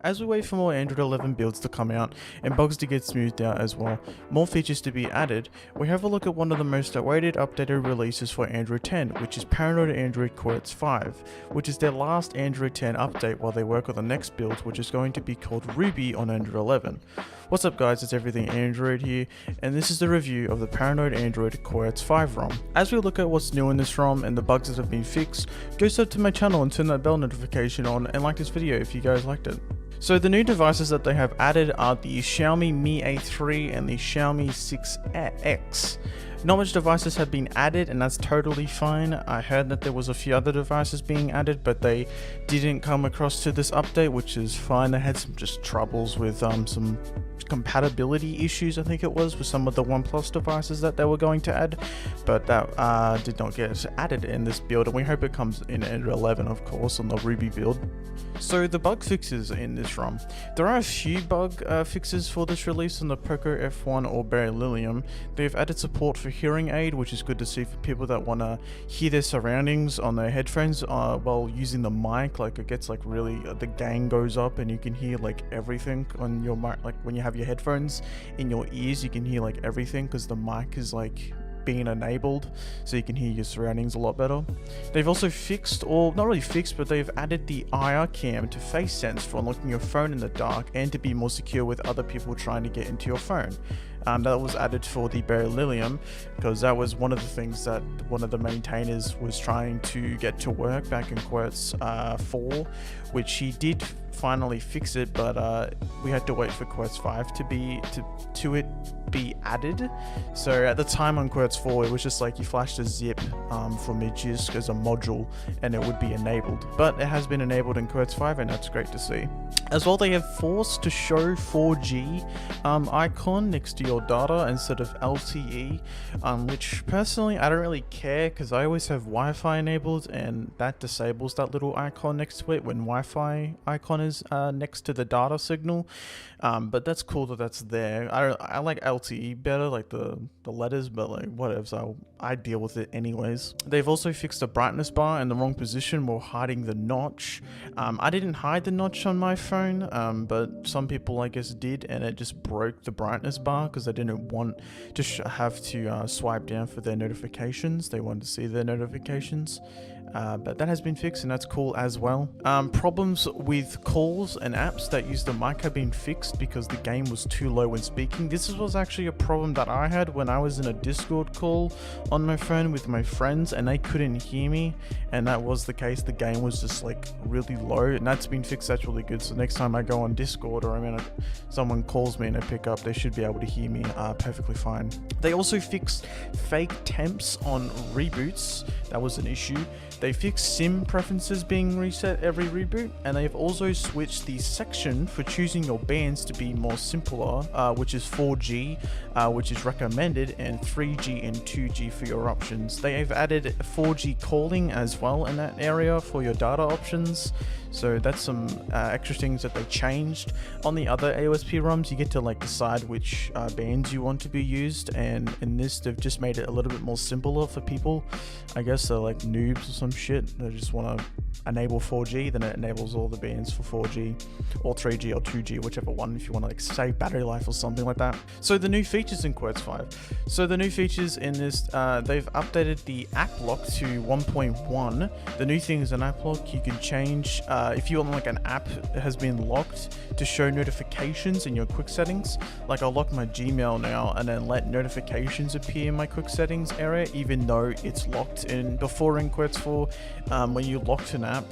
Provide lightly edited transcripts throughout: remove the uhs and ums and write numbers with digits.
As we wait for more Android 11 builds to come out and bugs to get smoothed out as well, more features to be added, we have a look at one of the most awaited updated releases for Android 10, which is Paranoid Android Quartz 5, which is their last Android 10 update while they work on the next build, which is going to be called Ruby on Android 11. What's up guys, it's Everything Android here, and this is the review of the Paranoid Android Quartz 5 ROM. As we look at what's new in this ROM and the bugs that have been fixed, go sub to my channel and turn that bell notification on and like this video if you guys liked it. So the new devices that they have added are the Xiaomi Mi A3 and the Xiaomi 6X. Not much devices have been added, and that's totally fine. I heard that there was a few other devices being added, but they didn't come across to this update, which is fine. They had some just troubles with some compatibility issues, I think it was, with some of the OnePlus devices that they were going to add, but that did not get added in this build, and we hope it comes in Android 11, of course, on the Ruby build. So the bug fixes in this ROM. There are a few bug fixes for this release on the Poco F1 or Beryllium. They've added support for hearing aid, which is good to see for people that want to hear their surroundings on their headphones while using the mic. Like, it gets like really, the gain goes up and you can hear like everything on your mic. Like when you have your headphones in your ears, you can hear like everything because the mic is like being enabled, so you can hear your surroundings a lot better. They've also fixed, or not really fixed, but they've added the IR cam to face sense for unlocking your phone in the dark and to be more secure with other people trying to get into your phone. That was added for the Beryllium because that was one of the things that one of the maintainers was trying to get to work back in Quartz 4, which he did finally fix it, but we had to wait for Quartz 5 to be added. So at the time on Quartz 4, it was just like you flashed a zip from Midgisk as a module and it would be enabled, but it has been enabled in Quartz 5 and that's great to see. As well, they have forced to show 4G icon next to your data instead of LTE, which personally I don't really care because I always have Wi-Fi enabled and that disables that little icon next to it when Wi-Fi icon is next to the data signal, but that's cool that that's there. I like LTE better, like the letters, but like whatever, so I deal with it anyways. They've also fixed the brightness bar in the wrong position while hiding the notch. I didn't hide the notch on my phone, but some people I guess did, and it just broke the brightness bar because they didn't want to have to swipe down for their notifications. They wanted to see their notifications. But that has been fixed and that's cool as well. Problems with calls and apps that use the mic have been fixed because the game was too low when speaking. This was actually a problem that I had when I was in a Discord call on my phone with my friends and they couldn't hear me, and that was the case. The game was just like really low, and that's been fixed. That's really good. So next time I go on Discord or someone calls me and I pick up, they should be able to hear me perfectly fine. They also fixed fake temps on reboots. That was an issue. They fixed SIM preferences being reset every reboot, and they've also switched the section for choosing your bands to be more simpler, which is 4G, which is recommended, and 3G and 2G for your options. They have added 4G calling as well in that area for your data options. So that's some extra things that they changed. On the other aospa ROMs, you get to like decide which bands you want to be used, and in this they've just made it a little bit more simpler for people. I guess they're like noobs or some shit. They just want to enable 4G, then it enables all the bands for 4G or 3G or 2G, whichever one, if you want to like save battery life or something like that. So the new features in Quartz 5. So the new features in this, they've updated the app lock to 1.1. The new thing is an app lock. You can change if you want like an app has been locked to show notifications in your quick settings. Like I'll lock my Gmail now and then let notifications appear in my quick settings area even though it's locked in. Before in Quartz 4, when you locked an app,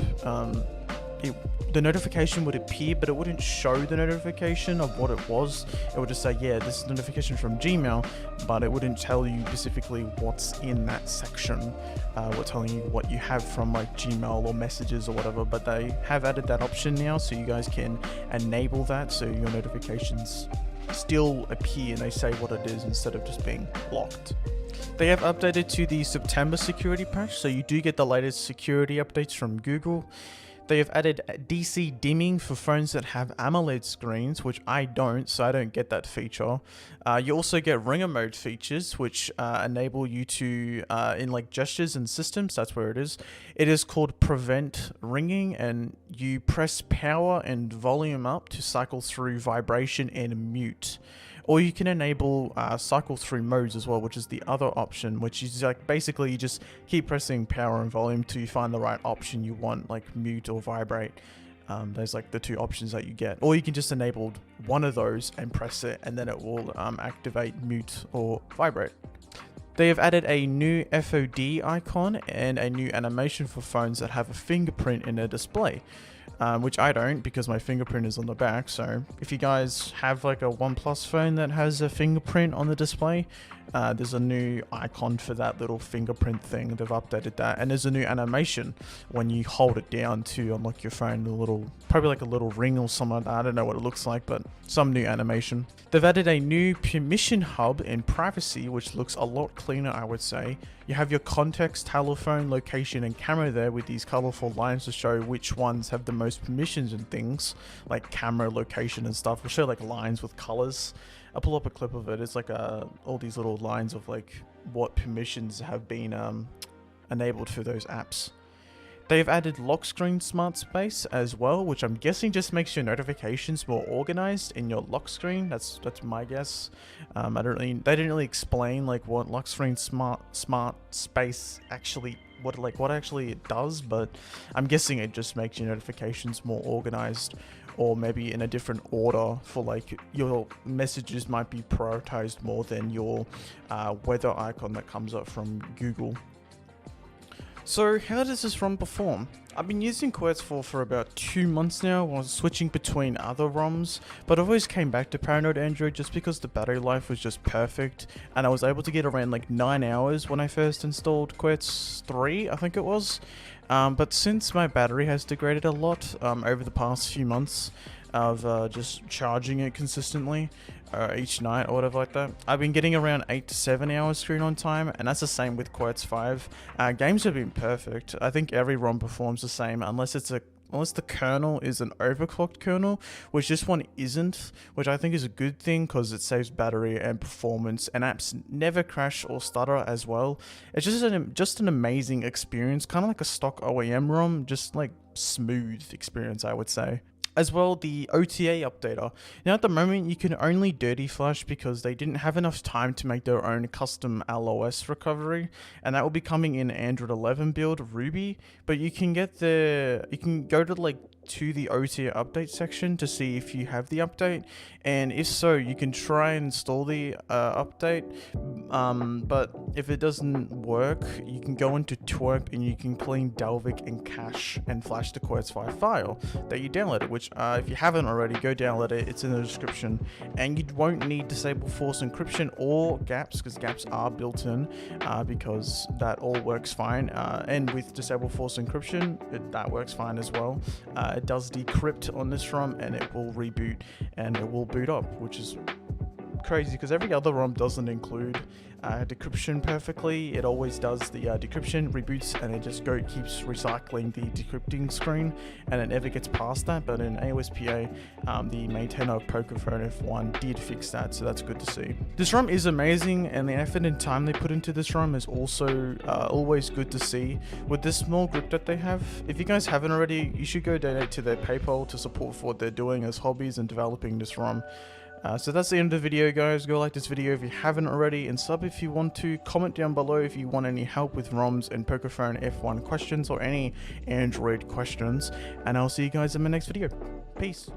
the notification would appear, but it wouldn't show the notification of what it was. It would just say, yeah, this is notification from Gmail, but it wouldn't tell you specifically what's in that section. We're telling you what you have from like Gmail or messages or whatever, but they have added that option now, so you guys can enable that so your notifications still appear and they say what it is instead of just being locked. They have updated to the September security patch, so you do get the latest security updates from Google. They have added DC dimming for phones that have AMOLED screens, which I don't, so I don't get that feature. You also get ringer mode features, which enable you to, in like gestures and systems, that's where it is. It is called prevent ringing, and you press power and volume up to cycle through vibration and mute. Or you can enable cycle through modes as well, which is the other option, which is like basically you just keep pressing power and volume till you find the right option you want, like mute or vibrate. There's like the two options that you get. Or you can just enable one of those and press it, and then it will activate mute or vibrate. They have added a new FOD icon and a new animation for phones that have a fingerprint in their display. Which I don't, because my fingerprint is on the back. So if you guys have like a OnePlus phone that has a fingerprint on the display, there's a new icon for that little fingerprint thing. They've updated that, and there's a new animation when you hold it down to unlock your phone. Probably like a little ring or something like that. I don't know what it looks like, but some new animation. They've added a new permission hub in privacy, which looks a lot cleaner, I would say. You have your context, telephone, location, and camera there with these colorful lines to show which ones have the most permissions and things, like camera, location, and stuff. We'll show like lines with colors. I'll pull up a clip of it. It's like all these little lines of like what permissions have been enabled for those apps. They've added lock screen smart space as well, which I'm guessing just makes your notifications more organized in your lock screen. That's my guess. They didn't really explain like what lock screen smart space actually what actually it does, but I'm guessing it just makes your notifications more organized, or maybe in a different order for like your messages might be prioritized more than your weather icon that comes up from Google. So how does this ROM perform? I've been using Quartz 4 for about 2 months now while switching between other ROMs, but I always came back to Paranoid Android just because the battery life was just perfect, and I was able to get around like 9 hours when I first installed Quartz 3, I think it was. But since my battery has degraded a lot over the past few months of just charging it consistently each night or whatever like that, I've been getting around 8 to 7 hours screen on time, and that's the same with Quartz 5. Games have been perfect. I think every ROM performs the same unless the kernel is an overclocked kernel, which this one isn't, which I think is a good thing because it saves battery and performance, and apps never crash or stutter as well. It's just an amazing experience, kind of like a stock OEM ROM, just like smooth experience, I would say. As well, the OTA updater. Now at the moment you can only dirty flash because they didn't have enough time to make their own custom LOS recovery, and that will be coming in Android 11 build Ruby, but you can go to the OTA update section to see if you have the update, and if so you can try and install the update, but if it doesn't work you can go into twerk and you can clean Dalvik and cache and flash the Quartz 5 file that you downloaded, which if you haven't already, go download it, it's in the description. And you won't need disable force encryption or gaps, because gaps are built in, because that all works fine, and with disable force encryption that works fine as well. It does decrypt on this ROM and it will reboot and it will boot up, which is crazy because every other ROM doesn't include decryption perfectly. It always does the decryption, reboots, and it just keeps recycling the decrypting screen, and it never gets past that. But in aospa, the maintainer of Poco F1 did fix that, so that's good to see. This ROM is amazing, and the effort and time they put into this ROM is also always good to see. With this small group that they have, if you guys haven't already, you should go donate to their PayPal to support for what they're doing as hobbies and developing this ROM. So that's the end of the video, guys. Go like this video if you haven't already, and sub if you want to. Comment down below if you want any help with ROMs and Poco F1 questions or any Android questions, and I'll see you guys in my next video. Peace.